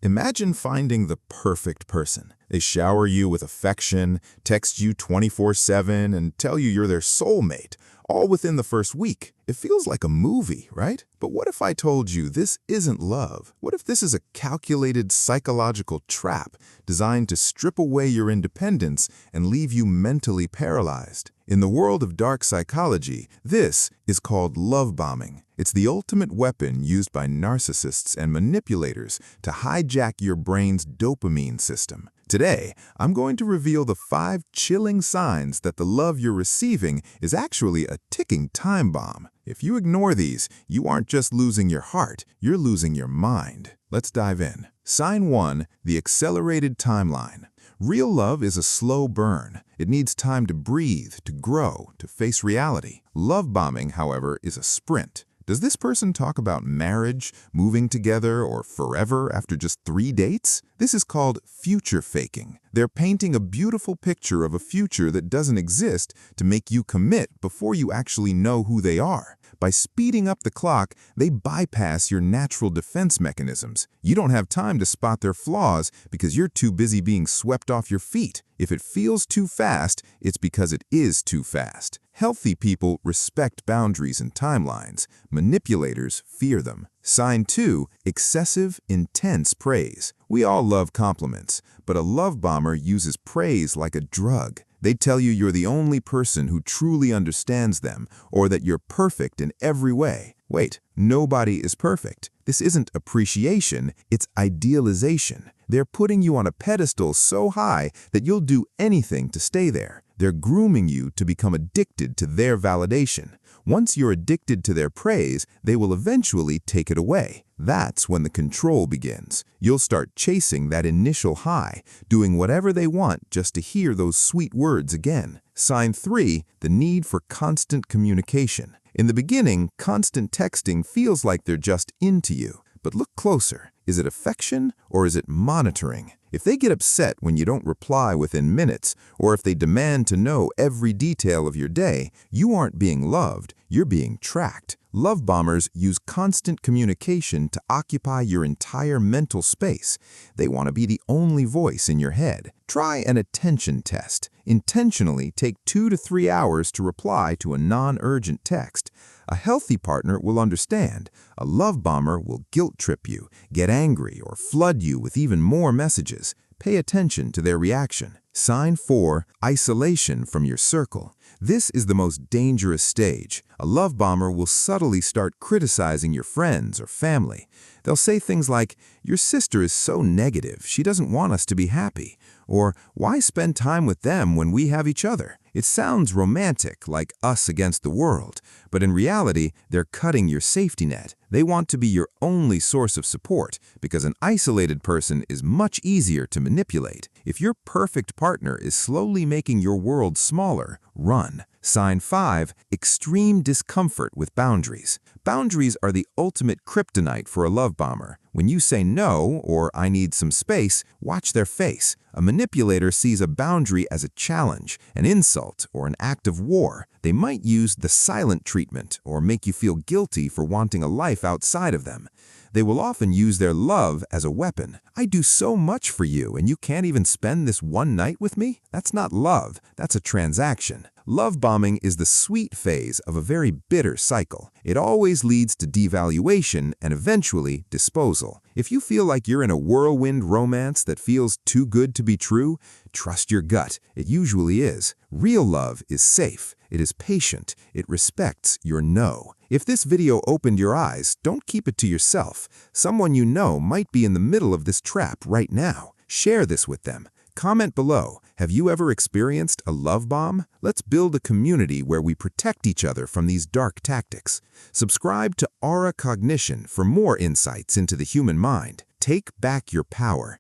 Imagine finding the perfect person. They shower you with affection, text you 24/7, and tell you you're their soulmate, all within the first week. It feels like a movie, right? But what if I told you this isn't love? What if this is a calculated psychological trap designed to strip away your independence and leave you mentally paralyzed? In the world of dark psychology, this is called love bombing. It's the ultimate weapon used by narcissists and manipulators to hijack your brain's dopamine system. Today, I'm going to reveal the 5 chilling signs that the love you're receiving is actually a ticking time bomb. If you ignore these, you aren't just losing your heart, you're losing your mind. Let's dive in. Sign 1, the accelerated timeline. Real love is a slow burn. It needs time to breathe, to grow, to face reality. Love bombing, however, is a sprint. Does this person talk about marriage, moving together, or forever after just 3 dates? This is called future faking. They're painting a beautiful picture of a future that doesn't exist to make you commit before you actually know who they are. By speeding up the clock, they bypass your natural defense mechanisms. You don't have time to spot their flaws because you're too busy being swept off your feet. If it feels too fast, it's because it is too fast. Healthy people respect boundaries and timelines. Manipulators fear them. Sign 2, excessive, intense praise. We all love compliments, but a love bomber uses praise like a drug. They tell you you're the only person who truly understands them, or that you're perfect in every way. Wait, nobody is perfect. This isn't appreciation, it's idealization. They're putting you on a pedestal so high that you'll do anything to stay there. They're grooming you to become addicted to their validation. Once you're addicted to their praise, they will eventually take it away. That's when the control begins. You'll start chasing that initial high, doing whatever they want just to hear those sweet words again. Sign 3, the need for constant communication. In the beginning, constant texting feels like they're just into you. But look closer. Is it affection or is it monitoring? If they get upset when you don't reply within minutes, or if they demand to know every detail of your day, you aren't being loved, you're being tracked. Love bombers use constant communication to occupy your entire mental space. They want to be the only voice in your head. Try an attention test. Intentionally take 2 to 3 hours to reply to a non-urgent text. A healthy partner will understand. A love bomber will guilt trip you, get angry, or flood you with even more messages. Pay attention to their reaction. Sign 4, isolation from your circle. This is the most dangerous stage. A love bomber will subtly start criticizing your friends or family. They'll say things like, "Your sister is so negative, she doesn't want us to be happy," or "Why spend time with them when we have each other?" It sounds romantic, like us against the world, but in reality, they're cutting your safety net. They want to be your only source of support because an isolated person is much easier to manipulate. If your perfect partner is slowly making your world smaller, run. Sign 5, extreme discomfort with boundaries. Boundaries are the ultimate kryptonite for a love bomber. When you say no, or "I need some space," watch their face. A manipulator sees a boundary as a challenge, an insult, or an act of war. They might use the silent treatment or make you feel guilty for wanting a life outside of them. They will often use their love as a weapon. "I do so much for you and you can't even spend this one night with me?" That's not love, that's a transaction. Love bombing is the sweet phase of a very bitter cycle. It always leads to devaluation and eventually disposal. If you feel like you're in a whirlwind romance that feels too good to be true, trust your gut. It usually is. Real love is safe. It is patient. It respects your no. If this video opened your eyes, don't keep it to yourself. Someone you know might be in the middle of this trap right now. Share this with them. Comment below, have you ever experienced a love bomb? Let's build a community where we protect each other from these dark tactics. Subscribe to Aura Cognition for more insights into the human mind. Take back your power.